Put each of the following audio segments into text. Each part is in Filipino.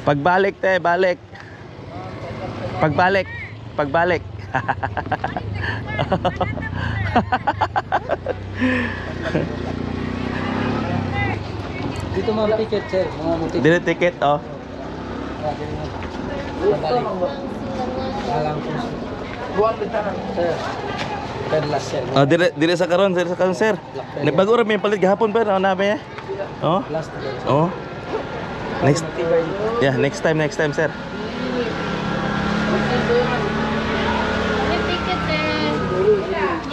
Pagbalik te, balik. Pagbalik. Pagbalik. Dito mga ticket, sir. Mga ticket. Dili ticket oh. Alam ko. Sir. Perlas, sir. Oh, dire sa karon, sir. Nagbago ra may palit gahapon pa na namin eh. Oh. Last. Oh. Next. Yeah, next time, sir. May ticket eh.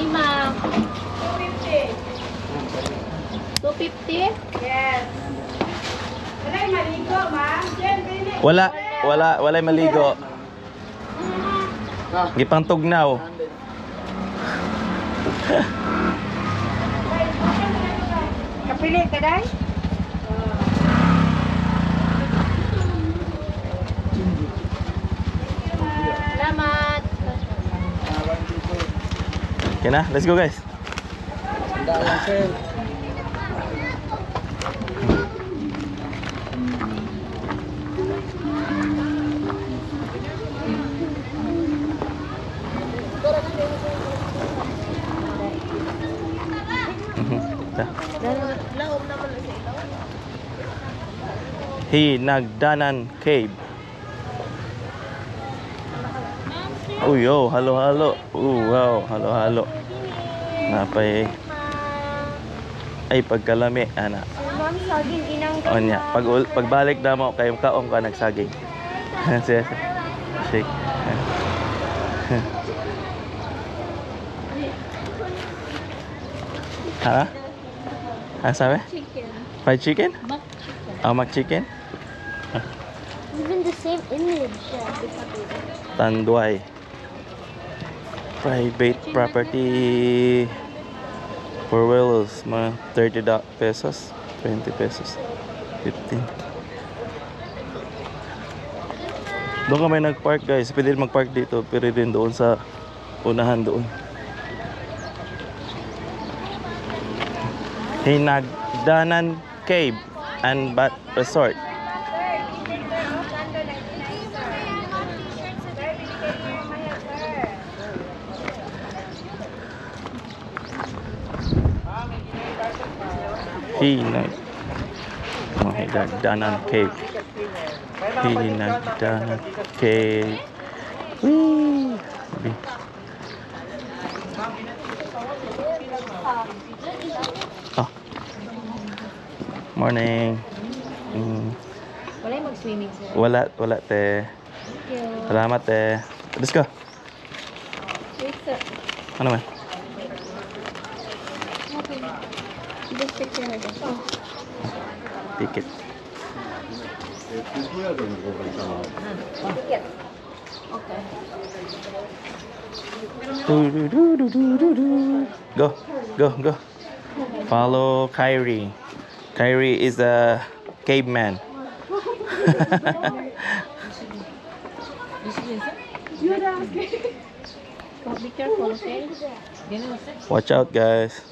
5. 250? Yes. Wala maligo. Gipang tugnaw. Kapili ka day? Salamat. Okay na, let's go guys. Dalang, sir. Hinagdanan Cave. Oh yo, halo. Wow, halo. Napay ay pagkalami ana. Ma'am, saging inang O niya, pagbalik na mo kay kaong ka nagsaging. Shake. Ha? Ano sabi? chicken. Fried chicken? Mac chicken. Oh, mac chicken? Even the same image. Tanduay. Private property. 4 wheels, mga 30 pesos, 20 pesos, 15. Doon kami nag-park guys. Pwede rin mag-park dito, pero rin doon sa unahan doon. Hinagdanan Cave and Bat Resort. Hinagdanan Cave. Hinagdanan Cave. Whee! Oh. Morning. Wala yung mag-swimming, sir. Wala te. Thank you. Salamat te. Let's go. Wait, sir. Ano man? Okay. Just picture na din. Oh. Ticket. Ticket. Okay. Go. Follow Kyrie. Kyrie is a caveman. Be careful, okay? Watch out, guys.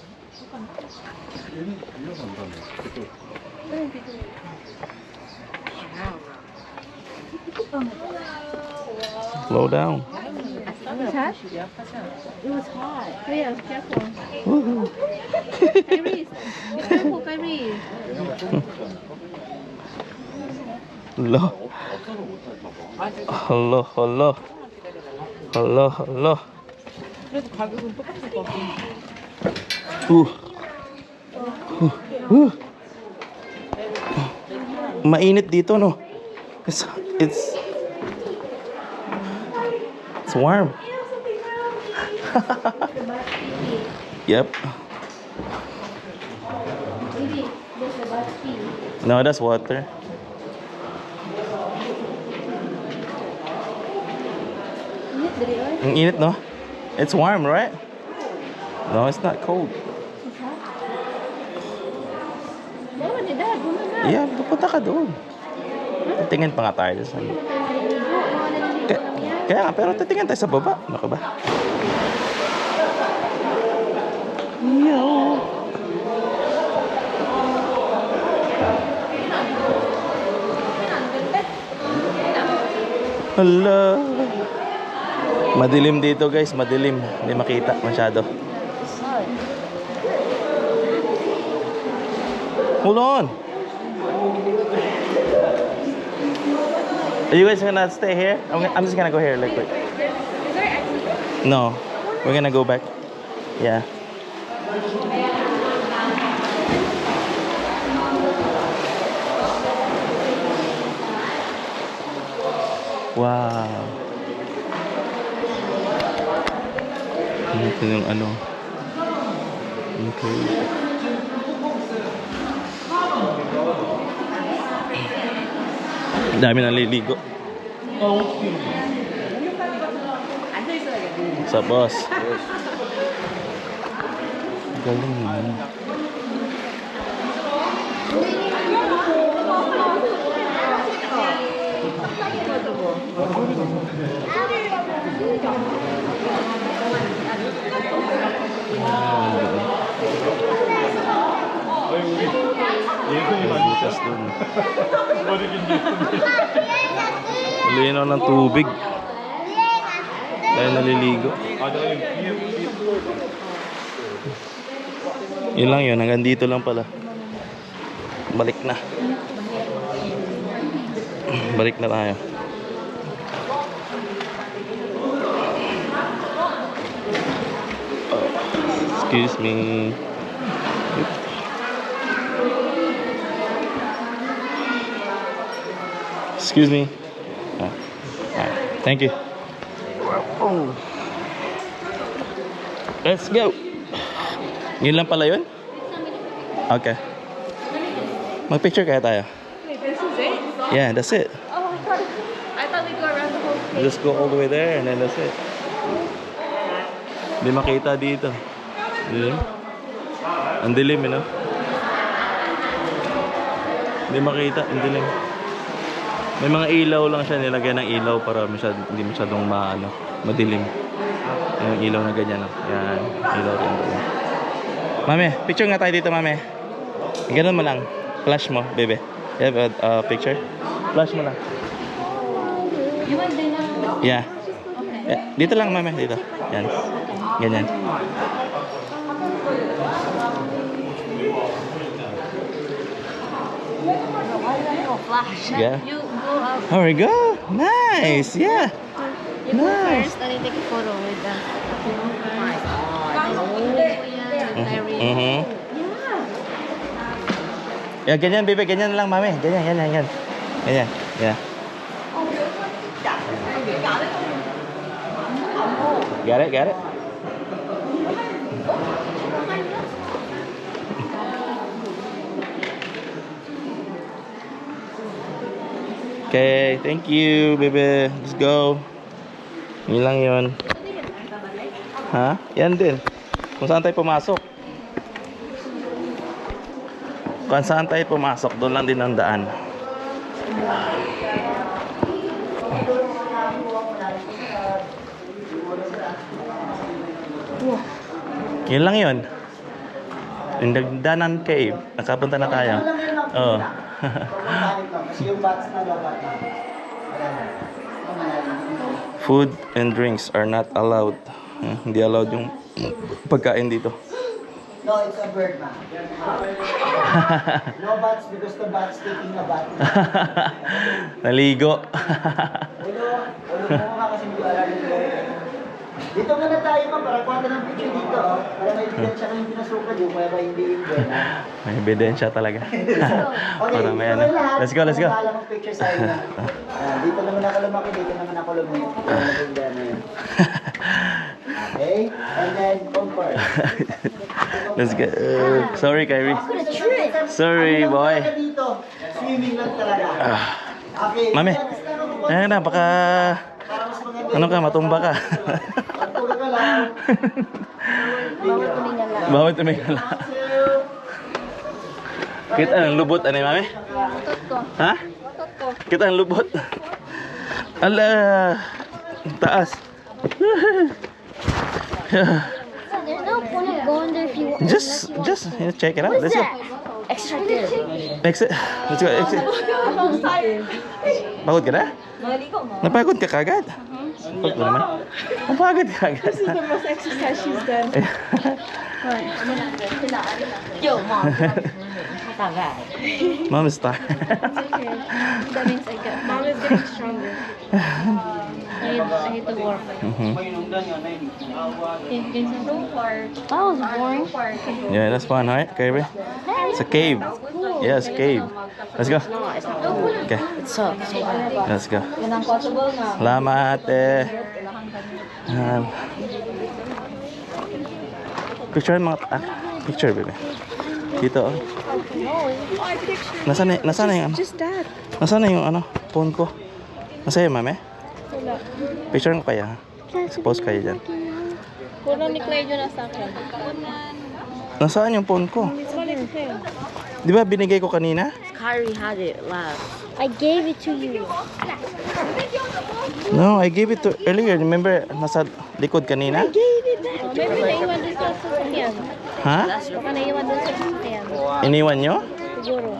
Slow down. It was hot? It was hot. Oh, yeah, careful. Woohoo. Kyrie, be careful, Kyrie. Hello. 그래도 가격은 똑같을 것 같아. Mainit dito, no? It's warm. Yep. Maybe there's a bad feel. No, that's water. Init dali, oy. Ang init, no? It's warm, right? No, it's not cold. It's hot. Meron ni Dad, bumaba. Yeah, pupunta ka doon. Titingin pa nga tayo sa kaya nga, pero titingin tayo sa baba. Ano ka ba? Yo. Hala. Madilim dito guys, madilim. Hindi makita masyado. Hold on. Are you guys gonna stay here? I'm just gonna go here like quick. No, we're gonna go back. Yeah. Wow. Ito yung ano. Okay. Dami naliligo. Sa boss. Galing naman. Butas dun. Linaw ng tubig. Dahil naliligo. Yun lang yun, hanggang dito lang pala. Balik na. Balik na tayo. Oh, excuse me. Excuse me. Thank you. Oh. Let's go. Yun lang pala yun? Okay. Mag-picture kaya tayo? Wait, this is it? Yeah, that's it. Oh, I thought we go around the whole thing. Just go all the way there and then that's it. Hindi makita dito. Dilim? Ang dilim, you know? Hindi makita, ang dilim. May mga ilaw lang siya, nilagyan ng ilaw para hindi masyadong madilim. Yung ilaw na ganyan. Yan, ilaw rin doon. Mami, picture nga tayo dito, mami. Ganun mo lang. Flash mo, bebe. You have a picture? Flash mo lang. You want dinner? Yeah. Dito lang, mami. Dito. Yan. Ganyan. Flash. Yeah. You go up. There we go. Nice. Yeah. You go Nice. first and then take a photo with the Mhm. Yeah, ganyan, bebe. Ganyan lang, mami. Ganyan, ganyan, ganyan. Ganyan. Yeah. Got it? Got it? Okay, thank you, baby. Let's go. Yun lang yun. Ha? Yan din. Kung saan tayo pumasok. Kung saan tayo pumasok, doon lang din ang daan. Yun lang yun. Yung Dagdanan Cave. Nakapunta na tayo. Oo. Food and drinks are not allowed. Hindi allowed yung pagkain dito. No, it's a bird, ma. No bats because the bat's taking a bath. Naligo. Ulo mo nga kasi hindi alam nila. Dito muna tayo, ma, para kuha ka ng picture dito, oh. Para may ebidensya kayong pinasukan yung kaya ba hindi yung bird, ha? May ebidensya talaga. Okay, Para may dito ano. kayo lahat. Let's go, let's go. Kung ng picture sa inyo. Dito naman ako lumaki, dito naman ako lumaki. Okay? And then, comfort. Let's go. Sorry, Kyrie. Sorry, boy. Dito, swimming lang talaga. Okay. Mami. Ayan na, baka... Ano ka, matumba ka. Tulog ka lang. Bawal tumingala. Kita ang lubot, ano yung mami? Ha? Kita ang lubot. Ala, taas. There's no point of going there if you want. Just check it out. Let's go. Exit right there. Exit. Let's go. Exit. Pagod ka na? Naligo mo? Napagod ka kagad? Napagod naman. Napagod ka kagad. This is the most exercise she's done. Yo, mom. Mom is tired. Okay. That means mom is getting stronger. I hate to work. That was boring. Yeah, that's fun, right, Kirby? It's a cave. Yeah, it's a cave. Let's go. Okay, let's go. Salamat, ate. Picture mga picture, baby. Dito, oh. Nasaan na yung ano? Just that. Nasaan na yung ano? Phone ko. Nasaan yung mami? Wala. Picture ko kaya, ha? Expose kayo dyan. Kulang ni Clay yun sa akin. Nasaan yung phone ko? It's not in him. Di ba binigay ko kanina? Kyrie had it last. I gave it to you. No, I gave it to earlier. Remember, nasa likod kanina? Maybe naiwan dun sa sasakyan. Ha? Baka naiwan dun sa sasakyan. Iniwan nyo? Siguro.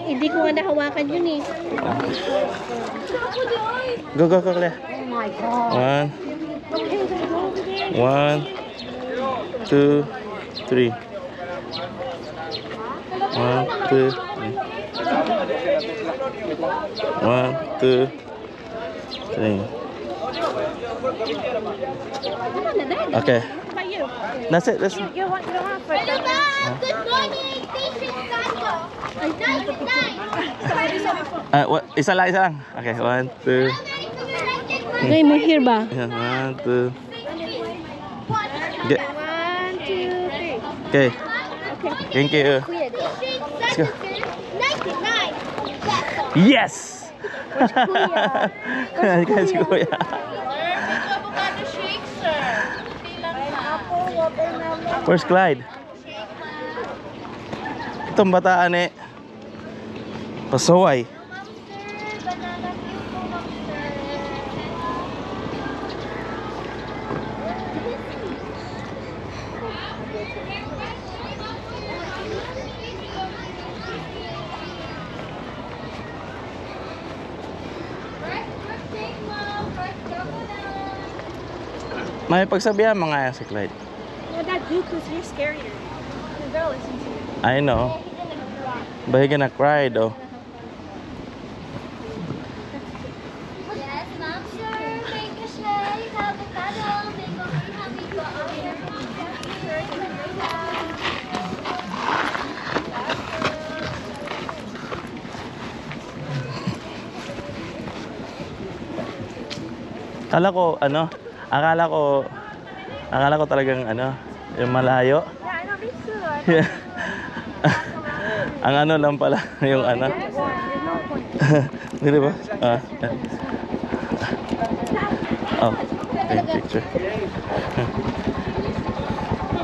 Hindi ko nga nahawakan yun eh. Go, go, go, Claire. Oh my God. One, two, three. 1, 2, 3. 1, 2, 3. Okay. That's it. That's it. You don't have to. Good morning, teacher Santo. Night. What? Isa lang. Okay, 1, 2. Okay, may here ba? Yeah, 1, 2. 1, 2, 3. Okay. Thank you. Let's go. 99. Yes! Kasi kuya. Where's Clyde? Itong bataan eh. Pasaway. May pagsabihan mga si Clyde. No, that dude was here scarier. The girl listen to me. I know. But he gonna cry though. Yes, ma'am, sir. Make a shake. Avocado. Mango. Akala ko talagang yung malayo. Yeah, I know, me too. Yeah. Ang lang pala yung There's no point. Di ba? Oh, okay, picture.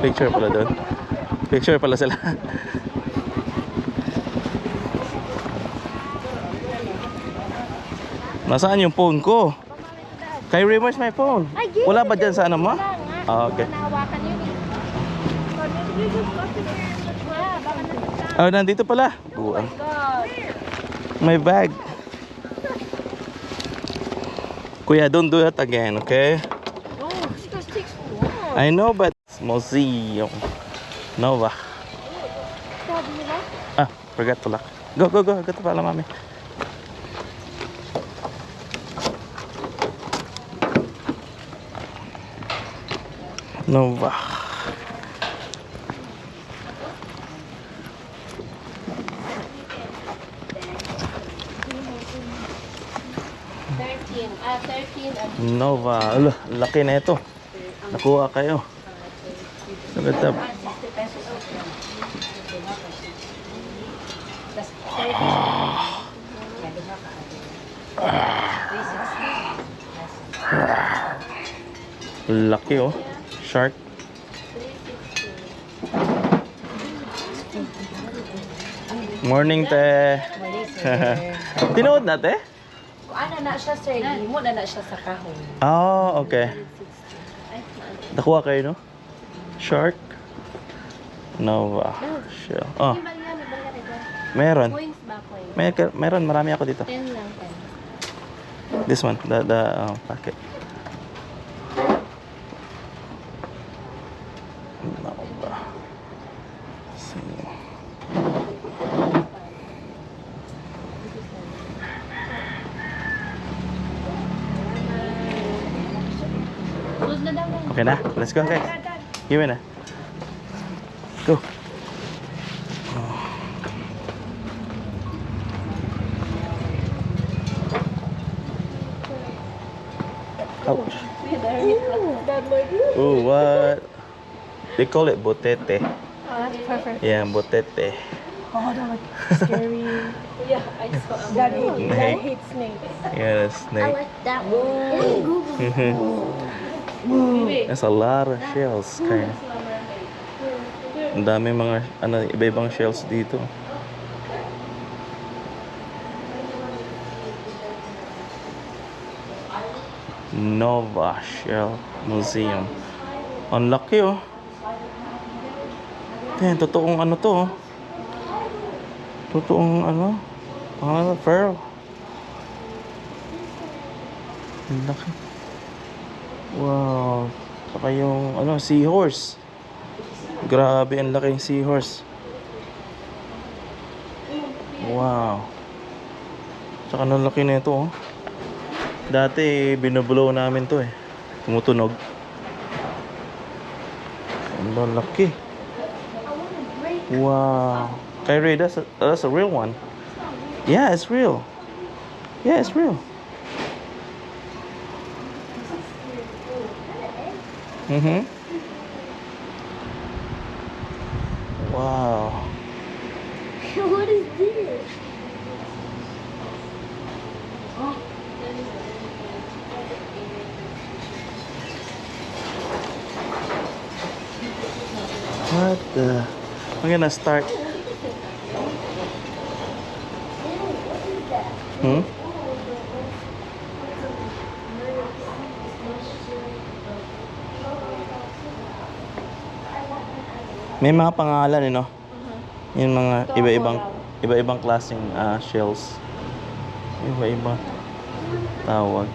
Picture pala doon. Picture pala sila. Nasaan yung phone ko? Kyrie, where's my phone? I gave Wala it ba to dyan you. sa ano mo? Wala nga. Ah, okay. Nahawakan yun eh. Or maybe you just got to there. Yeah, baka nandito. Oh, nandito pala. Buang. My bag. Kuya, don't do that again, okay? Oh, she goes takes long. I know, but it's museum. Nova. Sabi nila? Forgot to lock. Go, go, go. Gato pala, mami. Nova. Nova. Ala, laki na ito. Nakuha kayo. Sagatap. Laki oh. Shark. Morning, te. Tinood na, te? Ano na siya, sir? Mo na siya sa kahon. Oh, okay. Nakuha kayo, no? Shark. Nova. Shell. Oh. Meron. Coins ba, coins? Meron, marami ako dito. 10 lang, This one, the packet. Ano ba? Sige. Okay na? Let's go guys. Give me na. Go. Ouch. Oh, what? They call it botete. Oh, that's perfect. Yeah, botete. Oh, that looks scary. Yeah, I saw Dad hates snakes. Yeah, I snake. like that one. That's a lot of shells, kind of. Ang dami mga iba-ibang shells dito. Nova Shell Museum. Ang laki oh. Yan, totoong ano to oh. Totoong ano? Pangalan na pearl. Ang laki. Wow. Saka yung ano, seahorse. Grabe, ang laki yung seahorse. Wow. Saka ang laki na ito oh. Dati binublow namin to eh. Tumutunog. Ang laki. Wow. Kyrie, that's a real one. Yeah, it's real. Yeah, it's real. Mhm. Wow. What is this? What the? I'm gonna start. Hmm? May mga pangalan, no? Yung mga iba-ibang klaseng shells. Iba-iba tawag.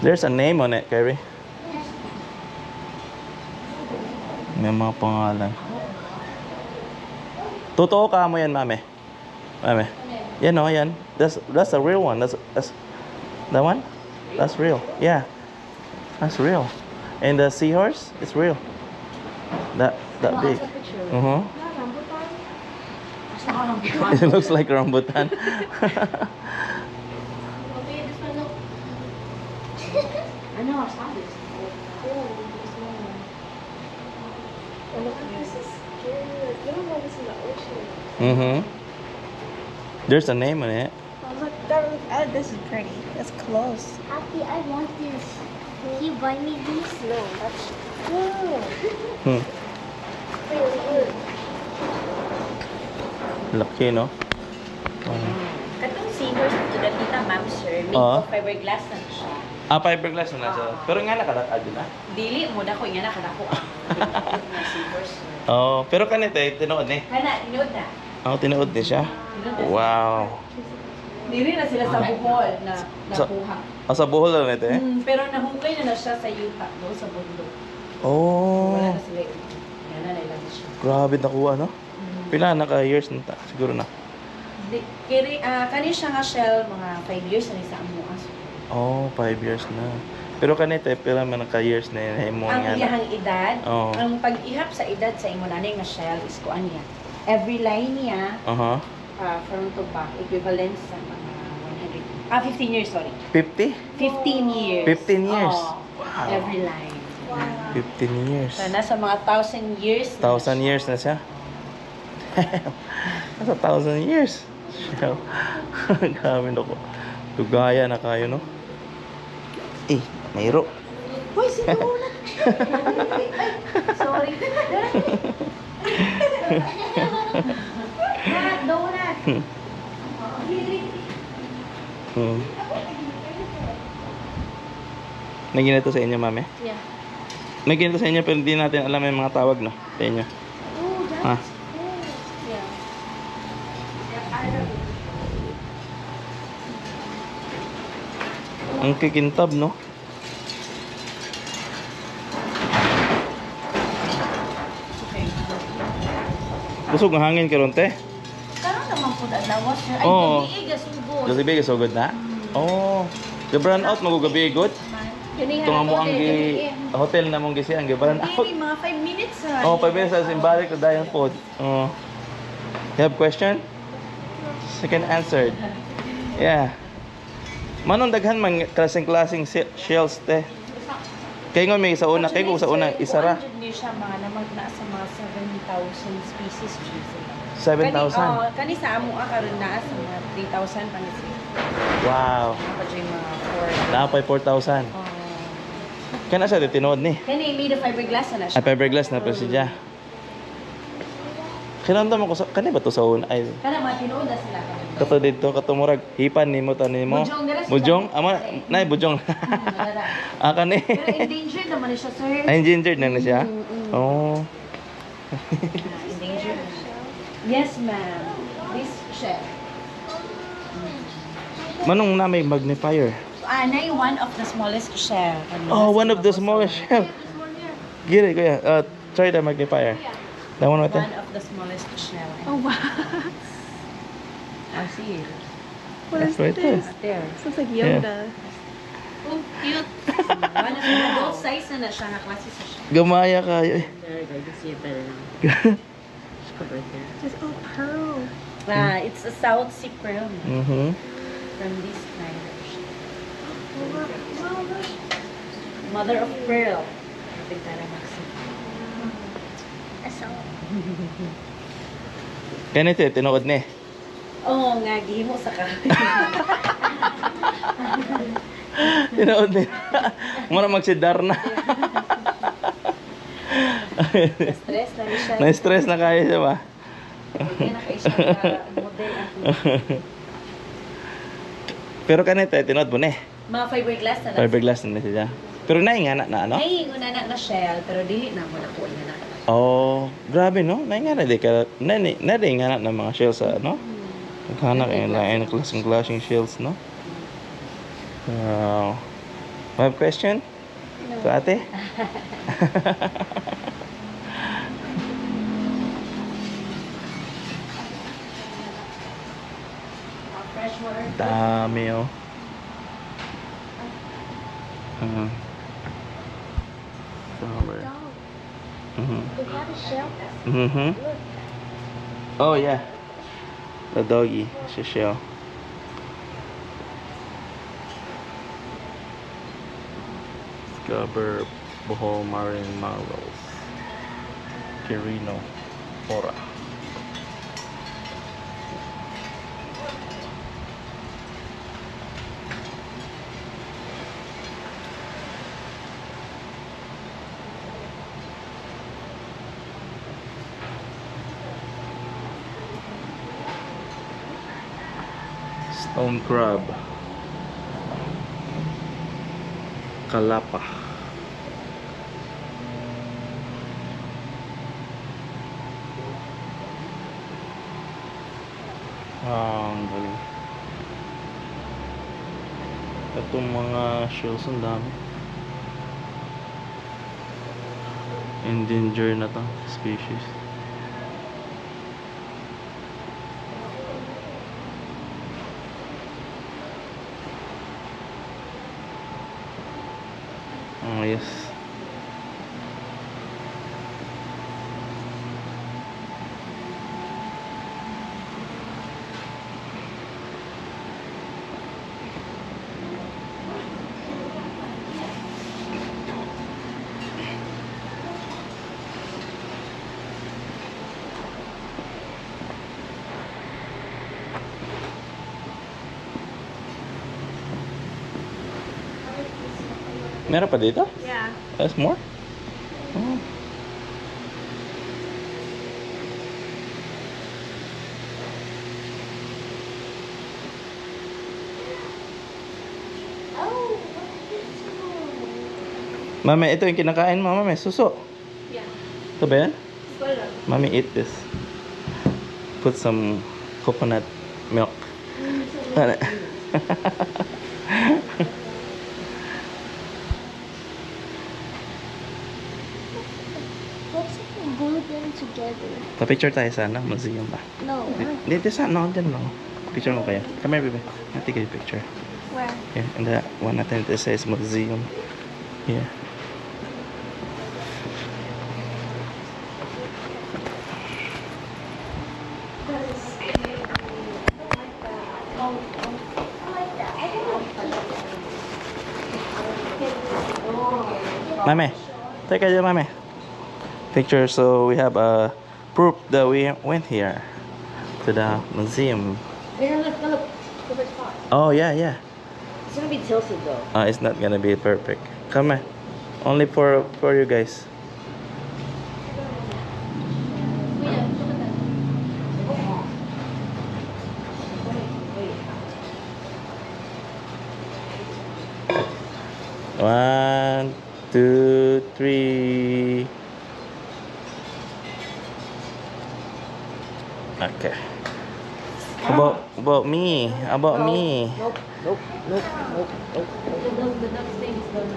There's a name on it, Kyrie. May mga pangalan. Totoo ka mo yan, mame. Mame. Yan o, yan. That's a real one. That's that one? That's real. Yeah. That's real. And the seahorse, it's real. That big. Uh-huh. It looks like rambutan. I know, I saw this. Mm-hmm. There's a name on it. Oh, look, this is pretty. That's close. Happy, I want this. Can you buy me these? No, that's cool. Hmm. Laki, no? Katong seahorse to the tita ma'am sir, made Oo. of fiberglass na siya. Fiberglass na nasa. Pero nga nakadakad na. Dili mo na ko nga nakadako ang seahorse. Oh, pero kanito tinuod ni. Kana, tinood na. Tinuod ni siya. Wow. Dili na sila sa buhol na nakuha. Sa buhol na nito eh. Pero nahungkay na siya sa yuta, no, sa bundok. Oh. Wala na sila. Yan na lang siya. Grabe nakuha, no? Pila naka-years na ta? Siguro na. Kani siya nga shell, mga 5 years na ni sa amo. Oh, 5 years na. Pero kanito pila man naka-years na yun. Mo Ang nga na. iyahang edad, Oo. ang pag-ihap sa edad sa imo nanay nga shell is kuan niya. Every line niya, Aha. front to back, equivalent sa mga 15 years, sorry. 50? 15 years. 15 years? Oo. Wow. Every line. 15 years. So, nasa mga 1,000 years. 1,000 years na siya. Nasa 1,000 years. Siya. Grabe na ko. Tugaya na kayo, no? Mayro. Uy, sino una? Ay, sorry. Donut. Naging na to sa inyo, mami? Yeah. May ganito sa inyo pero hindi natin alam yung mga tawag, no? Sa inyo. Oh, Ha? that's cool. Yeah. Ang kikintab, no? Busog ang hangin karon te. Karon naman po na lawas sir. Ay, Oo. gabi gasugod. Gabi so good na. Oh. Gibran out mo gabi good. Gani Ito nga mo ang hotel na mong gisi ang gibran out. Hindi, mga 5 minutes ha. Oh, 5 minutes sa symbolic to dayon pod. Oh. You have question? Second answered. Yeah. Manong daghan man klaseng-klaseng shells te. Kay nga may sa una, kay ko sa una isara. 100 niyo siya mga namag na sa mga 7,000 species Jesus. 7,000. Kani sa amo karon na sa mga 3,000 pa ni siya. Wow. Ako dyan mga 4. Napay 4,000. Kana siya tinuod ni. Kani made of fiberglass na Ay siya. fiberglass na pa siya. Kinamdam ko sa kani ba to sa una ay Kana mga tinuod na sila kani. kato dito kato murag hipan nimo to nimo. Bujong dira siya. Bujong ama nay bujong. Nagara. Ah kani. Pero endangered naman ni siya sir. Ay endangered na na siya. Oh. Endangered. Yes ma'am. This chef. Manong na may magnifier. Nay one of the smallest shell. Oh, one of the smallest shell. Gire ko ya. Try the magnifier. That one what? One of the smallest shell. Oh wow. I see it. What is Right there. this? There. Looks like Yoda. Oh, cute. One of the adult size na siya, na klase sa siya. Gamaya kayo. Eh. There, I can see it better now. Right there. Just oh pearl. It's a South Sea pearl Mhm. from this kind of shell. Mother of pearl. Tigtara Maxi. Ganito tinuod ni. Oo nga, gihimo sa ka. Tinuod ni. Mura magsidar na. Stress na rin siya. Na-stress na kayo siya ba? Kaya nakaisip na model ako. Pero kanito tinuod mo ni. Mga fiberglass na lang. Fiberglass na siya. Pero naingana na ano? Ay, una na shell, pero dili na mo na ko na. Oh, grabe no. Naingana di ka naingana na mga shells sa ano? Naghanak yung lain klaseng shells, no? Wow. Have question? No. To ate? Fresh water. Dami oh. Flower. Mhm. They have a shell. Mhm. Oh yeah. The doggy, she shell. Scarborough, Bohol Marine Marvels. Quirino, Fora. Stone crab. Kalapa. Ang galing. Itong mga shells ang dami. Endangered na to species. Oh yes. Meron pa dito? Yeah. There's more? Oh. Mami, ito yung kinakain mo, mami. Suso. Yeah. Ito ba yan? Wala. Mami, eat this. Put some coconut milk. Ano? Let's glue them together. Pa-picture tayo sana, museum ba? No. Dito sa, no, dyan lang. Picture mo kayo. Come here, baby. I'll take a picture. Where? Here, and that one natin it says museum. Here. Mame, take a mame. Picture, so we have a proof that we went here to the museum. Here, look. Perfect spot. Oh yeah, yeah. It's gonna be tilted though. It's not gonna be perfect. Come on, only for you guys. One, two, three. Okay. About me. About me. Nope. The duck thing is done.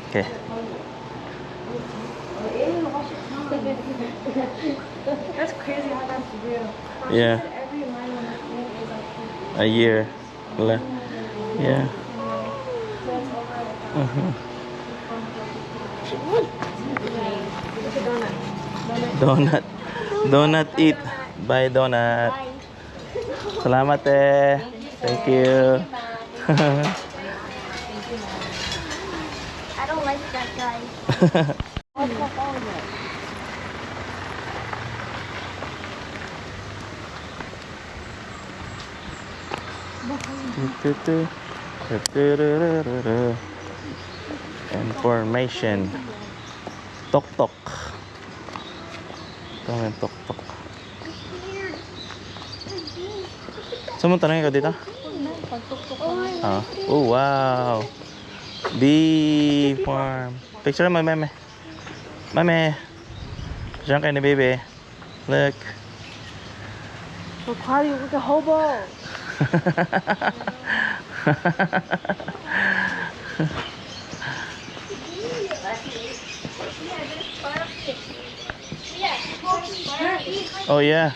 Okay. That's crazy how that's real. Yeah. Every line on the thing is like A year. Yeah. that's over. Uh-huh. It's a donut. Donut eat. Bye donut. Bye. Salamat eh. Thank you. I don't like that guy. Information. Tok tok. Ito yung tok tok. Saan mo tanongin ka dito? Ah. Oh wow. Bee farm. Picture mo meme. Meme. Diyan kayo ni baby. Look. We're partying with the hobo. Oh yeah.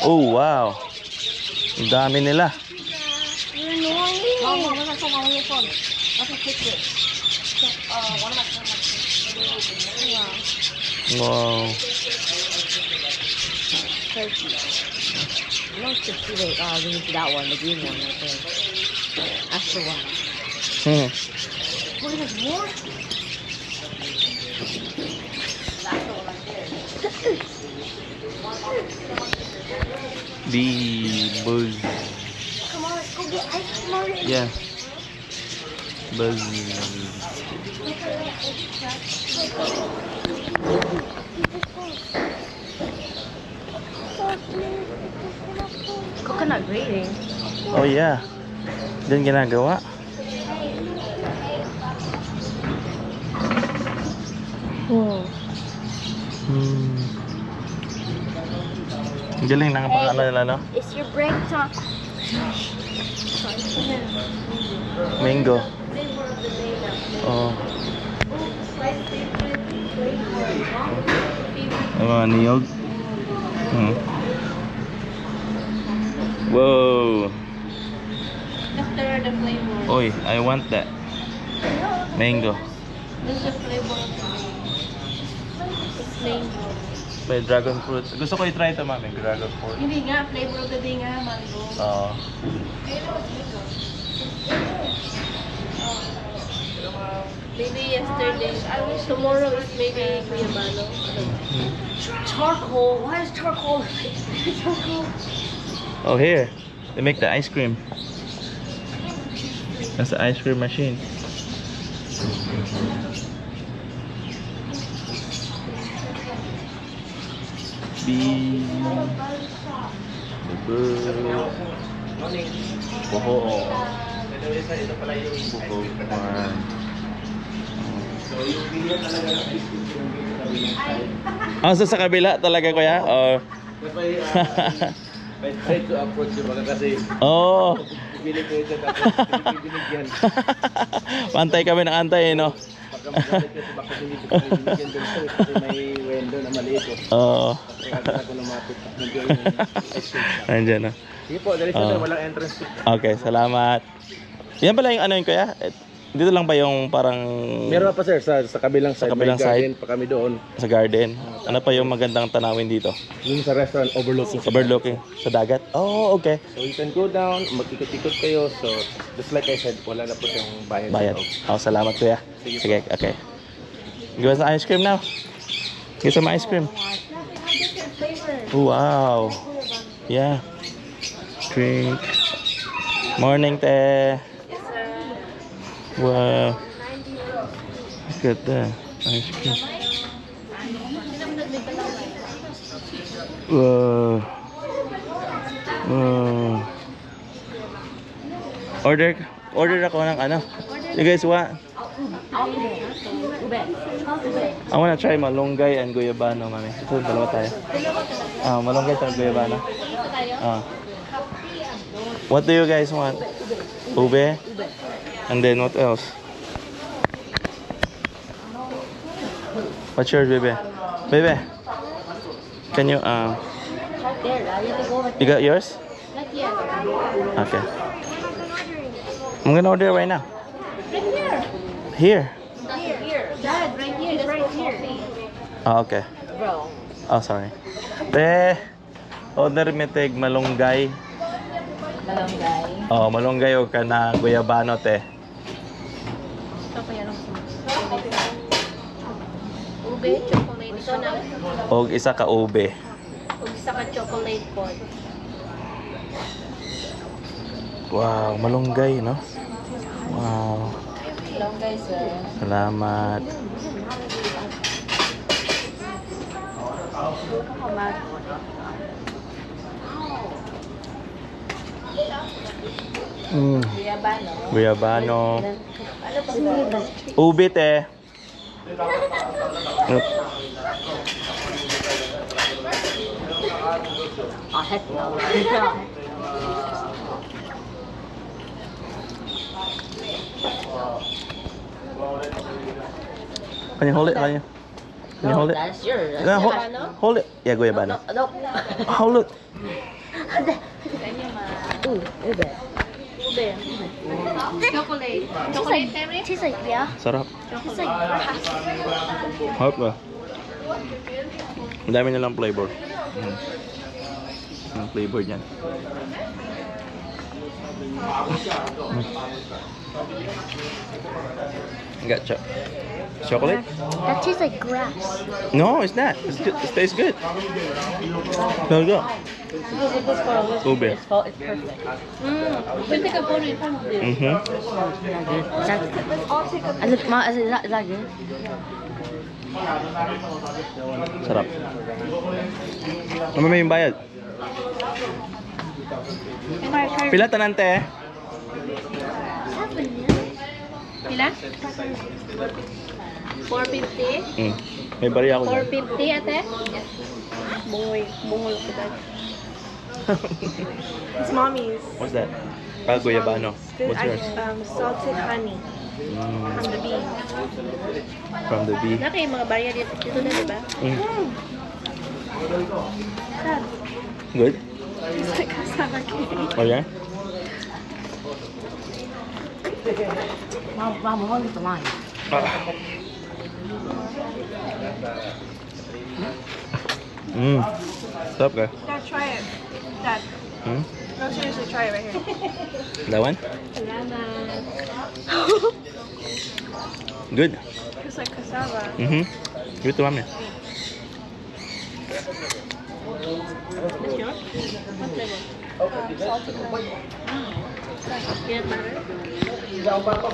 Oh wow. Ang dami nila. You're annoying. Mom, I'm on your phone. That's a picture. One of my friends. Wow. Turkey. You know, it's too late. We need that one, the green one right there. That's the one. Hmm. Look at this more. That's the one right there. Bee buzz. Come on, let's go get ice cream already. Yeah. Buzz. Coconut grating. Oh yeah. Diyan ginagawa. Hmm. Ang galing ng pang ano nila, no? It's your break time. Mango. Oh. Ang mga niyog. Hmm. Whoa. The flavor. Oy, I want that. Mango. This is the flavor of the It's mango. May dragon fruit. Gusto ko i-try ito, mami. Dragon fruit. Hindi nga, flavor of the day nga, mango. Oo. Maybe yesterday. Tomorrow is maybe Cuyabano. Charcoal. Why is charcoal? Oh, here. They make the ice cream. That's the ice cream machine. Bean. The bird. Boho. So sa kabila talaga kuya? Or I try to approach yung mga kasi oh. pipili ko ito tapos binigyan. Antay kami ng antay, no? Baka magalit kasi baka hindi ko binigyan doon sir kasi may window na maliit. Oo. Kaya ako lumapit at nandiyan yung Nandiyan na. sige po, dali sir, walang entrance fee. Okay, salamat. Yan pala yung ano yun kuya? Dito lang ba yung parang Meron pa sir sa kabilang side. kabilang may garden pa kami doon. sa garden? Ano pa yung magandang tanawin dito? Yung sa restaurant overlooking. Overlooking sa dagat? Oh, okay. So you can go down, mag-ikot-ikot kayo. So just like I said, wala na po yung bayad. Bayad. sa loob. Oh, salamat kuya. Sige, okay. Give us some ice cream now. Give some ice cream. Oh, wow. Yeah. Drink. Morning, te. Wow. Look at that. Ice cream. Wow. Wow. Order ako ng ano. You guys want? I wanna try malunggay and guyabano, mami. Ito, dalawa tayo. Malunggay at guyabano. What do you guys want? Ube? And then what else? What's yours, baby? Baby, can you you got yours? Not yet. Okay. I'm gonna order right now. Right Here. here. Dad, right here. It's right here. Oh, okay. Bro. Oh, sorry. Te, order me teg malunggay. Malunggay. Oh, malunggay o kana guyabano, te. Ito pa yan. Ube, chocolate. Ito na. O isa ka ube. Ug isa ka chocolate pod. Wow, malunggay, no? Wow. Malunggay, sir. Salamat. Guyabano. Guyabano. Ano pa ba? Ube, te. Ah, heck no. Can you hold it? Can you hold it? That's yours. No, hold it. Yeah, guyabano. No. Hold it. Ooh, ube. Ube. Chocolate. Chocolate, Terry? Tastes like, yeah. Sarap. Tastes like grass. Harap ba? Ang dami nilang flavor. Ang flavor niyan. Got chocolate? That tastes like grass. No, it's not. It tastes good. There we go. Ube. It's perfect. We'll take a photo in front of this. Is that good? Sarap. Ano may yung bayad? Pila tanante? Pila? 450? May bariya ako dyan. 450 ate? Bungol ko dad. It's mommy's. What's that? Guyabano. What's yours? Salted honey from the bee. From the bee. Naka yung mga barya dito na, diba? Good? It's like cassava cake. Oh yeah? Mom, hold the line. What's up, guys? Dad, try it. Dad, no, seriously, try it right here. That one? Salamat. Good. It's like cassava. Good to mami. That's yours? What flavor? salted caramel. Peanut butter.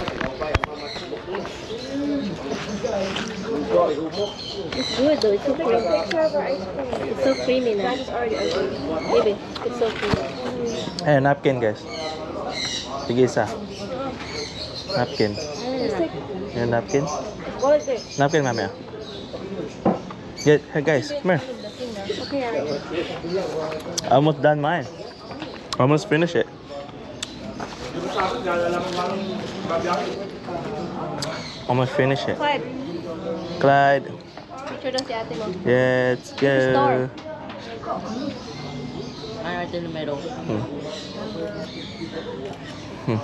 It's good though. It's so creamy. It's so creamy now. Baby, it's so creamy. Ayan, napkin guys. Sige isa. Napkin. Ayan, napkin. What is it? Napkin mamaya. Get, hey guys, come here. Okay, alright. Almost done mine. Almost finished it. Almost finished it. Clyde, Clyde. picture daw si ate mo. Let's go. Star. I'm right in the middle. Hmm. Hmm.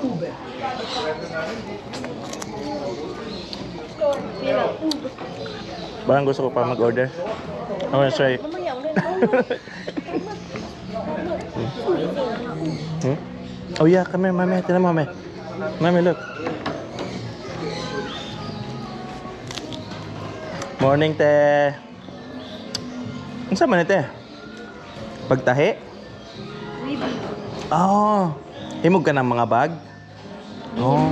Parang gusto ko pa mag-order. I wanna try. Mamaya, ulit. Hmm? Oh yeah, come here, mami. Tignan mo, mami. Mami, look. Morning, te. Ang sama ni te? Pagtahi? Oh. Himog ka ng mga bag? Oh.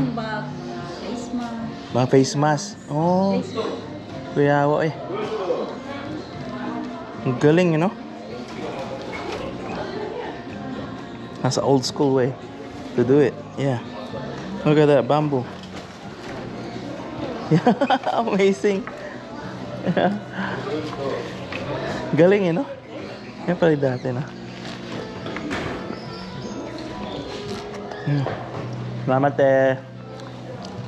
Mga face mask. Oh. Kuyawa eh. Ang galing, you know? That's an old school way to do it. Yeah. Look at that bamboo. Yeah, amazing. Yeah. Galing, you know? Yan pala yung dati, no? Salamat, te.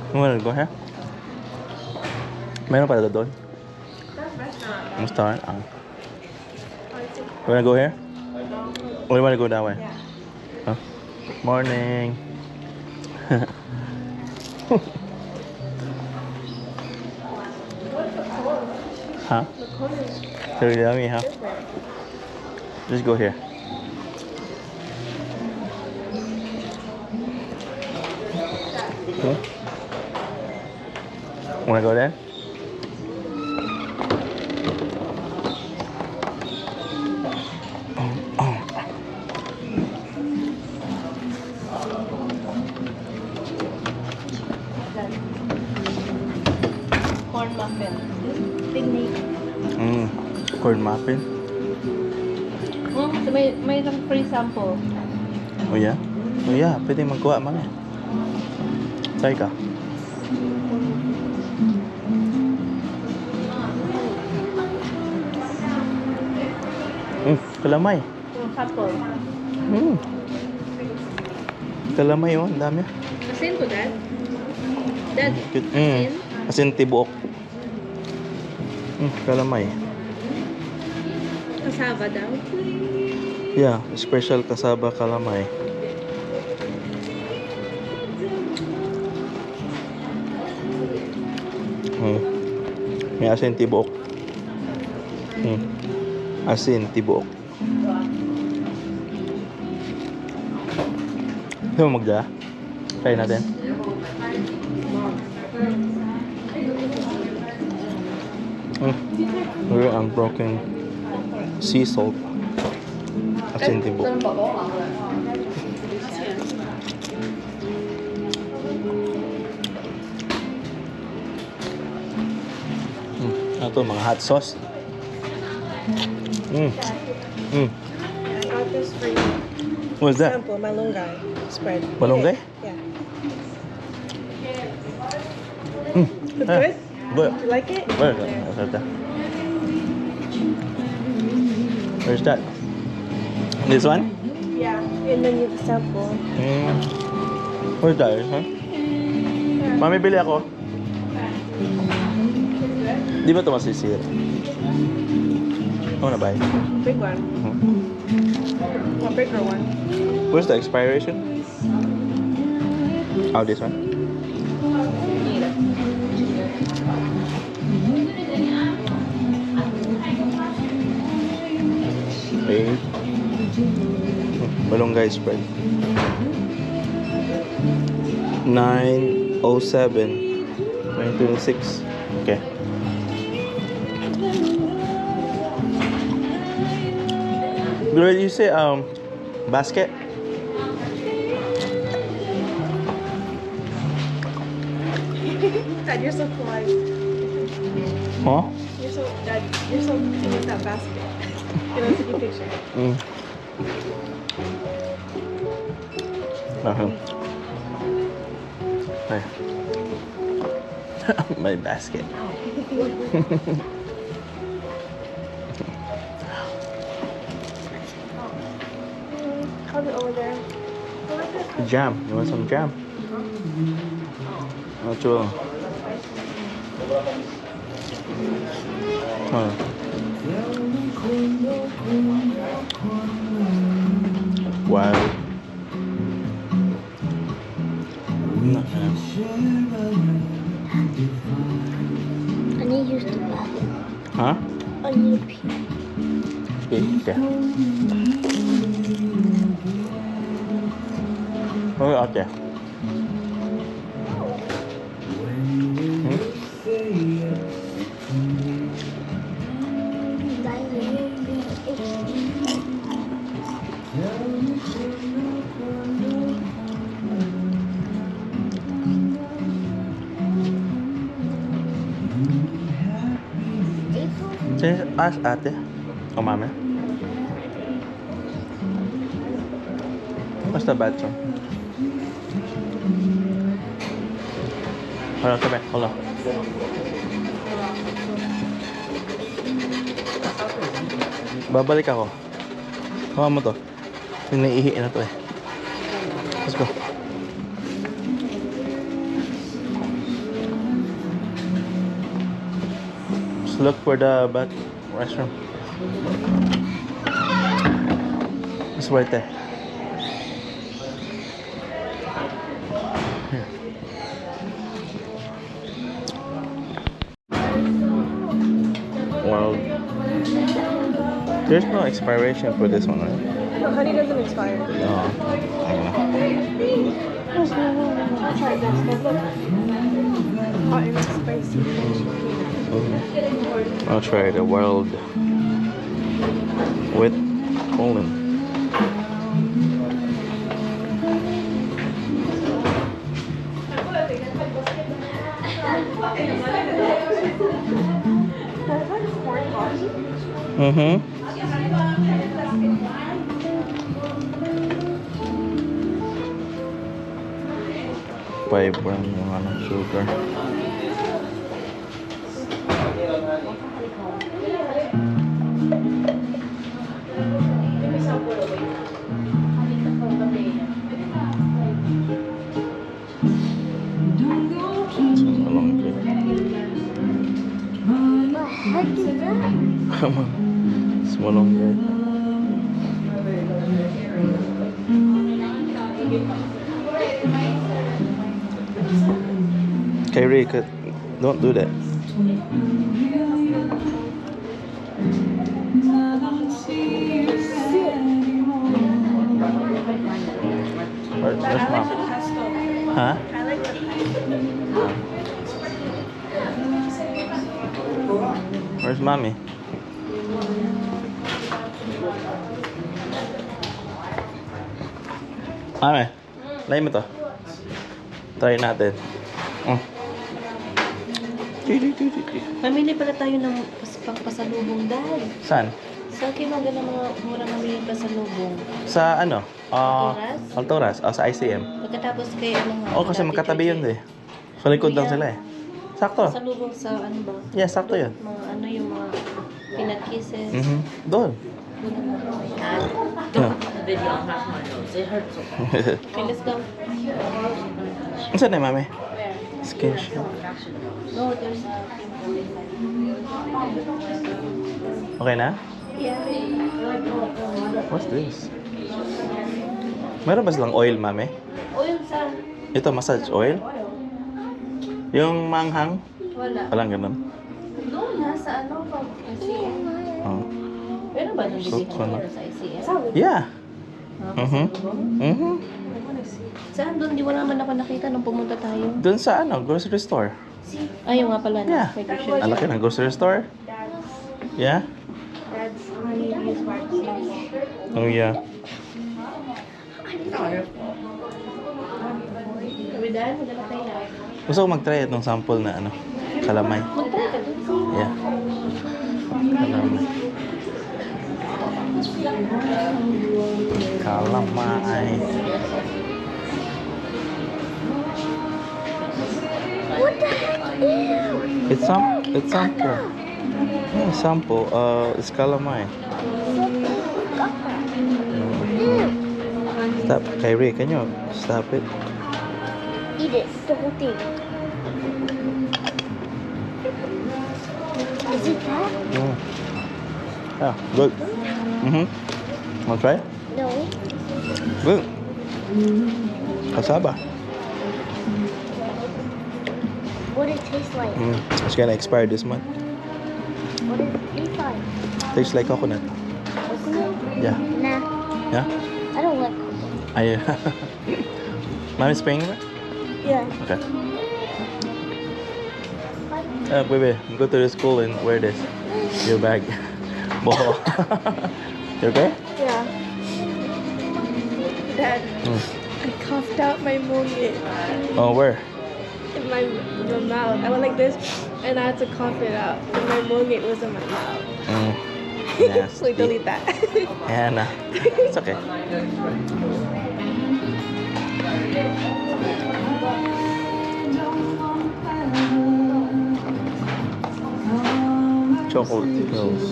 You wanna go here? Meron pala doon. Ang start. You wanna go here? Or you wanna go that way? Huh? Morning. Huh? So yummy, huh? Just go here. Okay. Wanna go there? Corn muffin. Picnic. Corn muffin. Oh, so may free sample. Oh yeah? Oh yeah, pwede magkuha, mami. Try ka. Kalamay. Sample. Kalamay oh, ang dami. Asin ko, Dad? Dad, Good. asin? Asin tibuok. Kalamay. Kasaba daw. Yeah, special kasaba kalamay. May asin tibuok. Asin tibuok. Ito mo magda. Try natin. Very unbroken sea salt. Asin tibuok. Ito mga hot sauce. I got this for you. What's that? Sample, malunggay spread. Malunggay? Yeah. Yeah. Good? Good. You like it? Where is that? Where's that? This one? Yeah. And then you sample. Where's that? Huh? Mami, bili ako. Di ba ito masisira? I wanna buy. Big one. A bigger one. Where's the expiration? Oh, this one? Okay. Malunggay spread. 907 926. Okay. Did you say basket? Dad, you're so polite. Huh? Dad, you're so cute with that basket. Can I take a picture? Hey. My basket. How's it over there? Jam. You want some jam? Not sure. Huh. Wow. I need to use the bathroom. Huh? I need to pee. Okay. Oh, out there. Just ask ate o mami. What's the bathroom? Hold on, come back. Hold on. Babalik ako. Hawa mo to. Yung naiihi na to eh. Let's go. Let's look for the restroom. It's right there. Here. Well, there's no expiration for this one, right? No, honey doesn't expire. No. I don't know. Try this. Look. Hot and spicy. I'll try the wild with Poland. Vibrant yung anong sugar. Come on. Small longer. Kyrie, don't do that. Where's mom? Huh? I like the Where's mommy? Mami, lay mo to. Try natin. Mamili pala tayo ng pasalubong, Dad. Saan? Sa kinuha ng mga murang mamili pasalubong. Sa ano? Altoras? Altoras. Sa ICM. Pagkatapos kay ano nga. Oo, kasi magkatabi yun eh. Sa likod lang sila eh. Sakto. Pasalubong sa ano ba? Yeah, sakto yun. Mga ano yung mga peanut kisses. Doon. Don't put the video on half my nose. It hurts so bad. Okay, let's go. Saan na, mami? Skin shop. No, there's Okay na? yeah. What's this? Meron ba silang oil, mami? Oil sa Ito, massage oil? Yung manghang? wala. Walang ganun. Doon nasa ano pag ICM. Oh. Pero ba nang So, bibigyan ano? ko sa ICM? Yeah. Pasalubong? Saan doon? Di wala naman ako nakita nung pumunta tayo. Doon sa ano, grocery store. Ayaw nga pala. Yeah. Nutrition. Ang laki ng grocery store. Yeah? Dad's honeydew sparkles. Oh, yeah. Are we done? Magdala tayo na. Gusto ko mag-try itong sample na ano, kalamay. Mag-try ka dun. Yeah. Kalamay. Kalamay. What the heck? Ew. It's sample. Yeah, sample. It's calamari. Ew. Stop, Kyrie. Can you stop it? Eat it, the whole thing. Is it that? Mm. Yeah, good. Want to try it? No. Good. Kasaba. What does it taste like? It's gonna expire this month. What does it taste like? Tastes like coconut. Coconut? Yeah. Nah, Yeah. I don't like coconut. I. Mommy's paying it? Yeah. Okay. Baby, go to the school and wear this. Your bag. Boho. You okay? Yeah. Dad, Mm. I coughed out my mungit Oh, where? in my mouth. I went like this, and I had to cough it out. And my mungit was in my mouth. Nasty. So delete that. Yeah, nah. It's okay. Chocolate hills.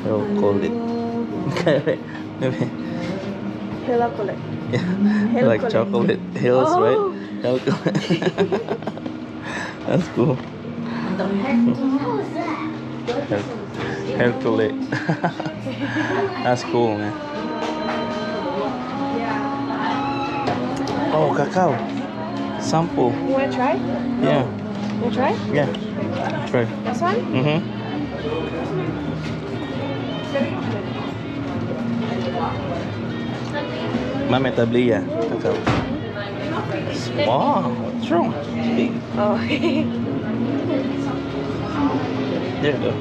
They'll call it. Maybe. Hilakule. Yeah, like chocolate hills, Oh. right? Chocolate. That's cool. Hercule. That's cool, man. Oh, cacao. Sample. You wanna try? Yeah, You wanna try? yeah. Try. This one? Mame tablilla. Cacao. Wow, what's wrong? Big. Oh. There you go.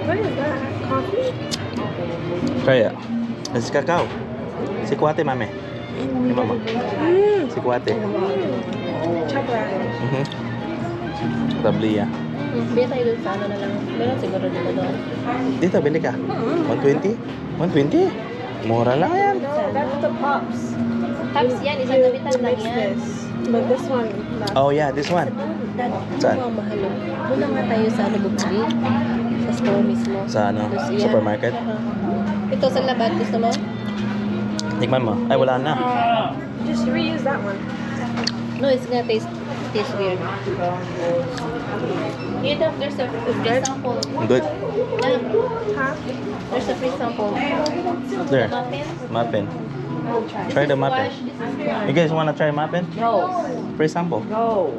What is that? Coffee? Try it. It's cacao. Si kuate, mame. Hey, mama. Si kuate. Chocolate. Tablilla. Bili tayo dun sa ano na lang. Meron siguro dito doon. Dito, bili ka. 120? 120? Mura lang yan. No, that's the pops. Tapos yan, isang gabitan lang Mix yan. this. But this one, not. Oh yeah, this one. Dad, Saan? ano ang mahal? Muna nga tayo sa ano bumili. Sa store mismo. Sa ano? Tapos yan. Supermarket? Ito sa labad, gusto mo? Tikman mo. Ay, wala na. Just reuse that one. No, it's gonna taste weird. Here, there's a free sample. Good. Dad, Huh? there's a free sample. There. Muffin? Muffin. Try the muffin. Squash, this is squash. You guys wanna try muffin? No. Free sample. No.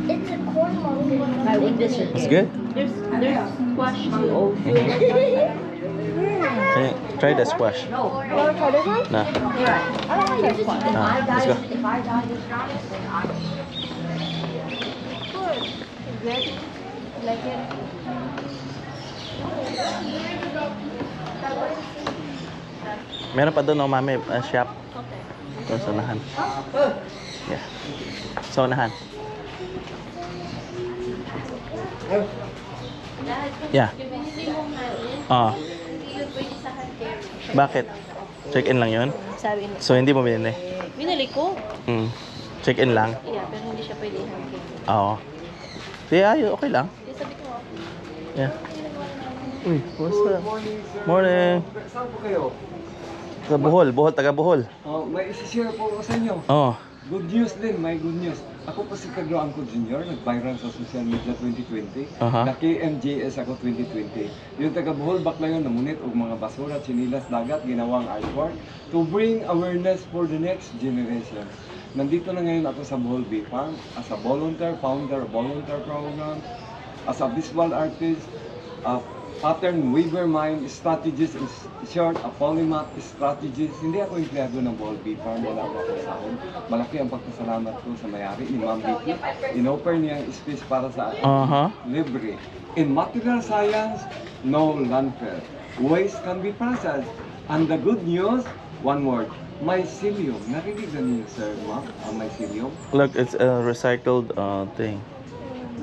It's a corn muffin. I would this. It's good. There's squash too. Try the squash. No. You wanna try this one? Nah. I don't like squash. Let's go. Good. Like it. Meron pa doon, no, mami, shop. Okay. Doon sa unahan. Yeah. Sa unahan. Yeah. Bakit? Check-in lang yun? Sabi niya. So, hindi mo binili? Binili ko. Check-in lang? Yeah, pero hindi siya pwede i-hangking. Oo. Kaya, okay lang. Yung sabi ko, Yeah. Uy, what's up? Morning. Saan po kayo? Sa Bohol, taga Bohol. May isi-share po ako sa inyo. Oo. Good news din, may good news. Ako po si Pedro Angco Jr., nag-viral sa social media 2020. Aha. Na KMJS ako 2020. Yung taga Bohol, bakla yun, namunit og mga basura, chinilas, dagat, ginawang artwork to bring awareness for the next generation. Nandito na ngayon ako sa Bohol Bee Farm as a volunteer, founder of volunteer program, as a visual artist, a pattern weaver mind strategist is short, a polymath strategist. Hindi ako empleyado ng Bohol Bee Farm, wala ako sahod. Malaki ang pagpasalamat ko sa may-ari ni Ma'am Vicky. In-offer niya ang space para sa akin. Aha. Libre. In material science, no landfill. Waste can be processed. And the good news, one word, mycelium. Narinig na niyo, sir, ma'am? Ang mycelium? Look, it's a recycled thing.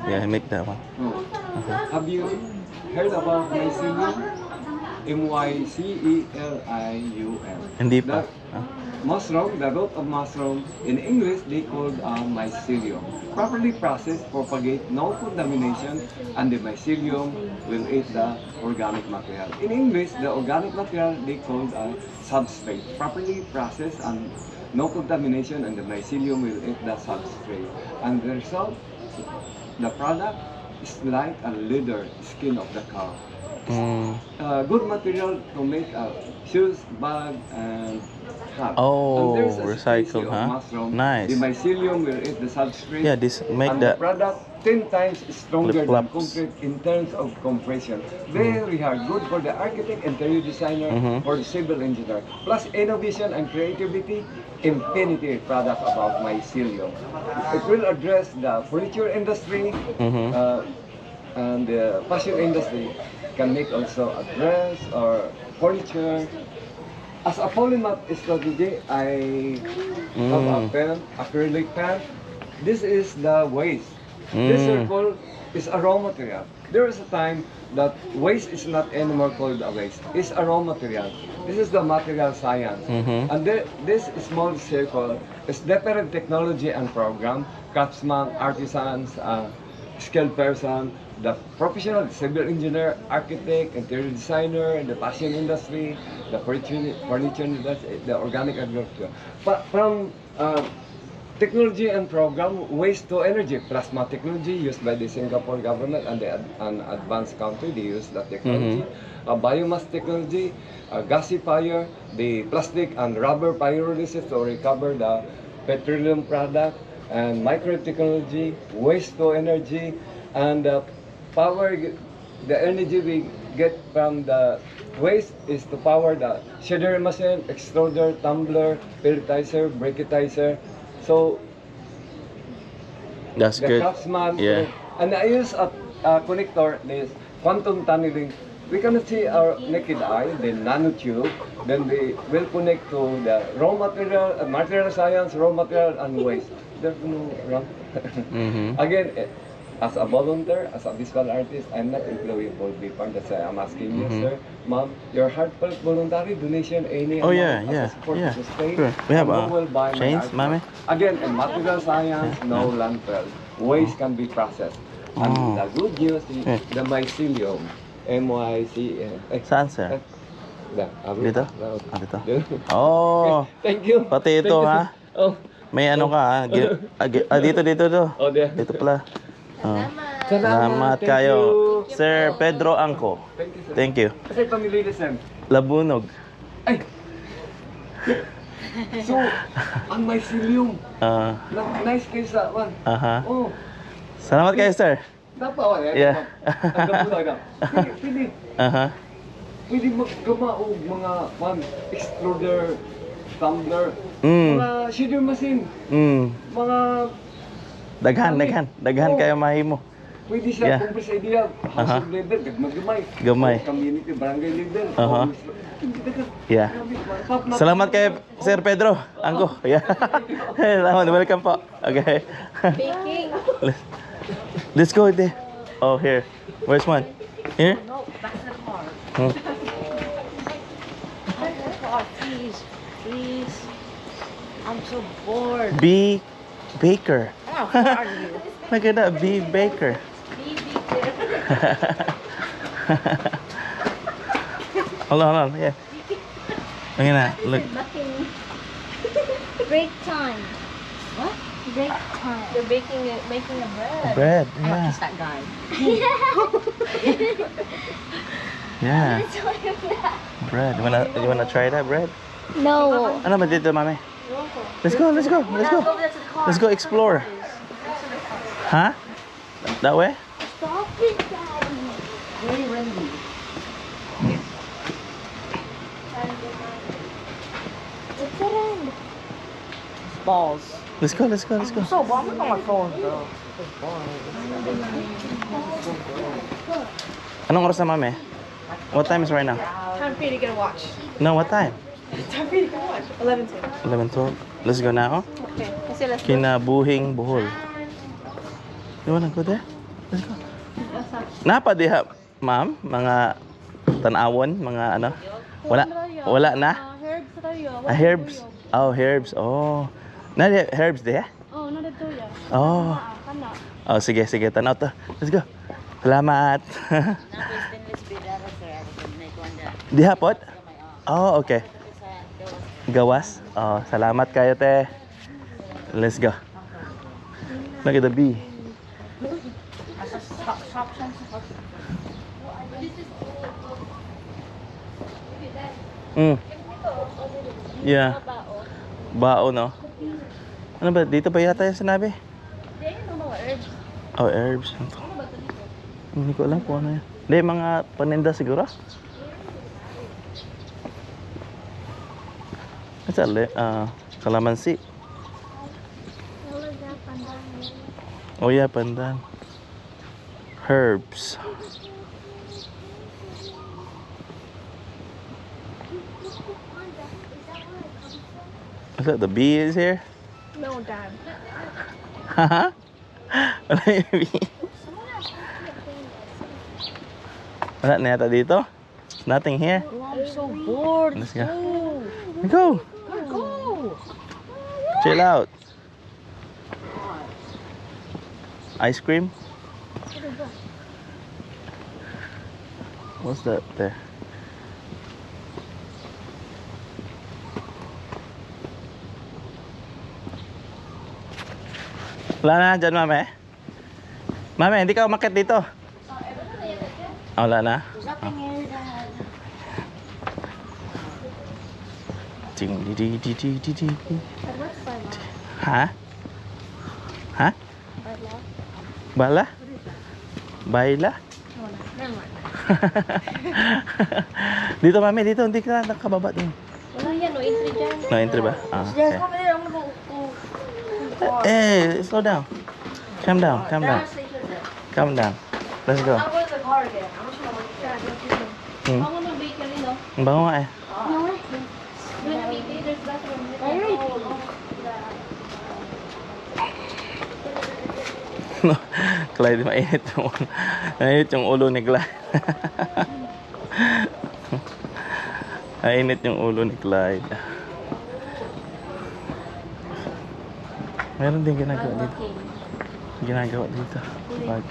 Yeah, make that one. Oh. Have you heard about mycelium? M-Y-C-E-L-I-U-M. Hindi pa. That mushroom, the root of mushroom, in English, they called mycelium. Properly processed, propagate, no contamination, and the mycelium will eat the organic material. In English, the organic material, they called substrate. Properly processed and no contamination, and the mycelium will eat the substrate. And the result, the product is like a leather skin of the cow. Mm. Good material to make shoes, bag, and hat. Oh, And there's a recycled, species of huh? mushroom. Nice. The mycelium will eat the substrate. Yeah, this make and that. the product 10 times stronger than Flip-flops. concrete in terms of compression. Very hard. Good for the architect, interior designer, Mhm. or the civil engineer. Plus innovation and creativity, infinity product about mycelium. It will address the furniture industry, Mhm. and the fashion industry can make also a dress or furniture. As a polymath strategy, I have a pen, acrylic pen. This is the waste. This circle is a raw material. There is a time that waste is not anymore called a waste. It's a raw material. This is the material science. Mhm. And this small circle is different technology and program, craftsman, artisans, skilled person, the professional civil engineer, architect, interior designer, the fashion industry, the furniture industry, the organic agriculture. But from technology and program, waste to energy, plasma technology used by the Singapore government and an advanced country, they use that technology. Biomass technology, gasifier, the plastic and rubber pyrolysis to recover the petroleum product, and microtechnology, waste to energy, and power, the energy we get from the waste is to power the shader machine, extruder, tumbler, pelletizer, briquetizer. So That's the good. craftsman, Yeah. and I use a connector, this quantum tunneling. We cannot see our naked eye, the nanotube, then we will connect to the raw material, material science, raw material, and waste. There's no wrong. Mhm. Again, as a volunteer, as a visual artist, I'm not employee for BIPAR. That's why I'm asking you, sir. Ma'am, your heartfelt voluntary donation, any Oh, yeah, amount yeah, as a support yeah. to sustain, Sure. We have, and who will buy my chains, artwork. mami? Again, in material science, no landfill. Waste can be processed. And Oh. the good news is Yeah. the mycelium, M-Y-C-E-L. Saan, sir? Dito? Ah, dito. Oh, Thank you. pati ito, Thank you, ha? sir. Oh, May ano ka, ha? Dito, to. oh, there. Dito pala. Oh. Salamat. Salamat Thank kayo. you. Sir Pedro Angko. Thank you, sir. Thank you. Kasi pamilya Sam. Labunog. Ay! So, ang mycelium. Nice kayo sa one. Aha. Oh, Salamat kayo, sir. dapat ako eh. Yeah. Ang dapat na. Pwede, Aha. pwede maggama o mga extruder, tumbler, Mm. mga shader machine, Mm. mga Daghan kayo mahimo. pwede siya Yeah. kung sa idea, house Aha. of leader, maggamay. Gamay. Community, barangay leader. Aha. Yeah. Salamat kay Sir Pedro Angko. Yeah. Salamat, welcome po. Okay. Baking. Let's go there. Oh, here. Where's one? Here? No, back to the car. Hmm. Back to the car, please. Please. I'm so bored. B. Baker. Oh, where are you? Look at that, B. Baker. Hold on. Yeah. Look at that. Look. Break time. What? Break time. You're making a bread. Bread. I'm gonna Yeah. kiss that guy. Yeah. Bread. You wanna try that bread? No. Ano ba dito, mami? Let's go. Let's go explore. Huh? That way? Stop it, Daddy. Very windy. It's a end. Balls. Let's go. So, why am I on my phone, bro? Anong oras na, mami? What time is right now? Time for you to get a watch. No, what time? 11 to. 11, 12. Let's go now. Okay. Kasi let's go. Kinabuhing Bohol. You wanna go there? Let's go. Napa diha, ma'am? Mga tanawon, mga ano? Wala na? Herbs tayo. Herbs. Oh, herbs. Oh. Na herbs diha? Oh, nada to ya. Oh. Kana. Oh, sige, sige. Tanaw to. Let's go. Salamat. Diha pot? Oh, okay. Gawas? Oh, salamat kayo, te. Let's go. Look at the bee. Yeah. Bao, no? Ano ba? Dito ba yata yung sinabi? Oh, herbs. Hindi ko alam kung ano yan. Hindi, mga paninda siguro. It's a calamansi. Oh yeah, pandan. Herbs. Is that the bee is here? No, Dad. Haha? Wala yung bee. Wala na yata dito? There's nothing here. Oh, I'm so bored. Let's go. Oh, Go! go. Chill out. Ice cream? What's that there? Wala na dyan, mame. Mame, hindi ka umakit dito. Oh, wala na? Ting di di di di di di. Ha? Ha? Bala? Baila? Dito, mami, dito. Hindi ka nakababa din. Wala yan, no entry dyan. No entry ba? Ah, okay. Eh, slow down. Calm down, calm down. Calm down. Let's go. Ako ng bakery, no? Ang bango nga eh. Doon na bakery, there's bathroom. No, Clyde, mainit yung ulo ni Clyde. Mainit yung ulo ni Clyde. Meron din ginagawa dito. Ginagawa dito. Pag...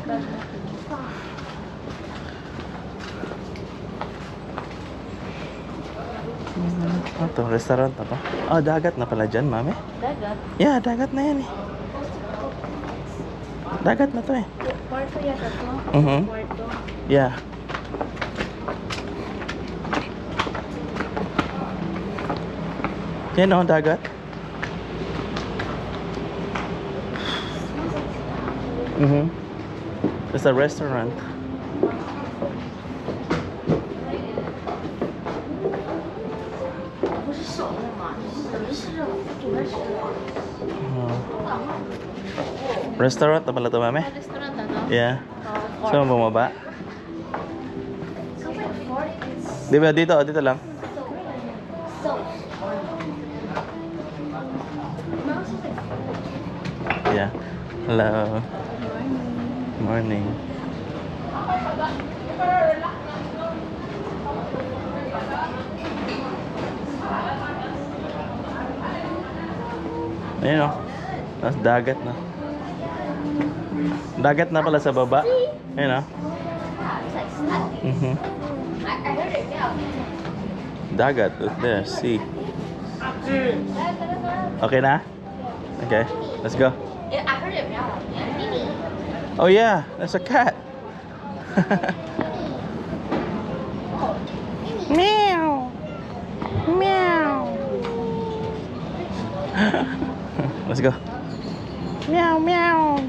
Ano to? Restaurant na ba? Oh, dagat na pala dyan, mami. Dagat. Yeah, dagat na yan eh. Dagat na to eh. Kwarto yata to. Kwarto. Yeah. Yan o, dagat. It's a restaurant. Restaurant na pala to, mami? Restaurant, ano? Yeah. So, bumaba? Di ba dito? Dito lang. Yeah. Hello. Morning. Ayun o. Tapos dagat na. Dagat na pala sa baba. Ayun o. Dagat. There. See. Okay na? Okay. Let's go. Oh yeah, that's a cat. Meow. Meow. Let's go. Meow meow.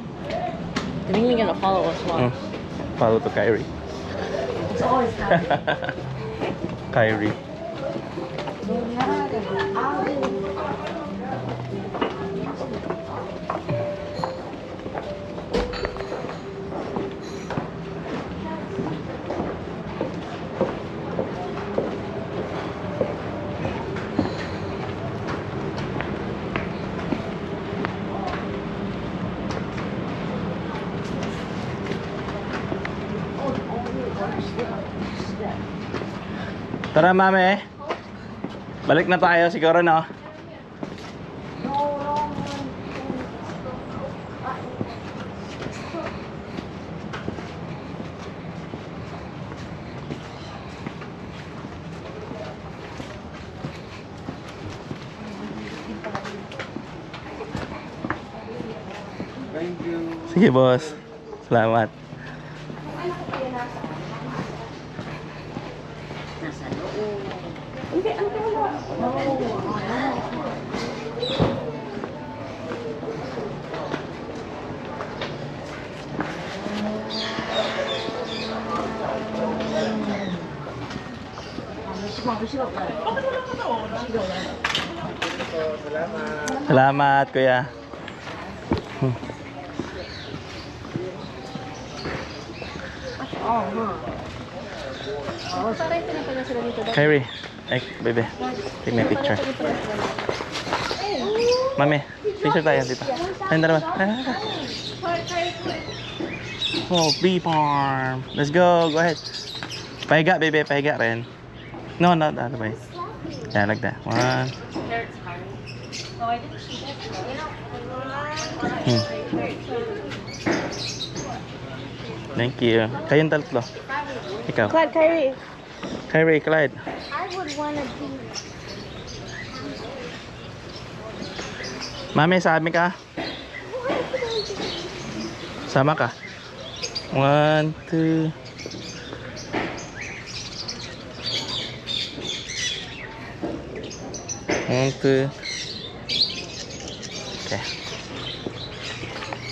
They're really gonna follow us, Mom. Follow to Kyrie. It's always Kyrie. Tara, mami. Balik na tayo siguro, no? Thank you. Sige, boss. Salamat. Salamat, kuya. Parang ito na pala sila dito. Kyrie, baby, take me a picture. Mami, picture tayo dito. Ayun, dalawa. Oh, bee farm. Let's go. Go ahead. Pahiga, baby. Pahiga rin. No, not the other way. Yeah, like that. One. Thank you. Kayong tatlo. Ikaw. Clyde, Kyrie. Kyrie, Clyde. I would want to be. Mami, sabi ka? Sama ka? 1, 2. One, two. Okay.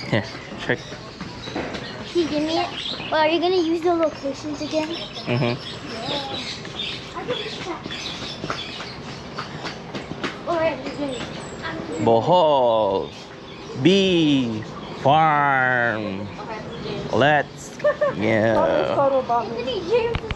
Here, check. Can you give me it? Well, are you going to use the locations again? Mm-hmm. I'll give it a shot. Alright, you're good. Bohol Bee Farm. Let's go. Photo bought me. Anthony, James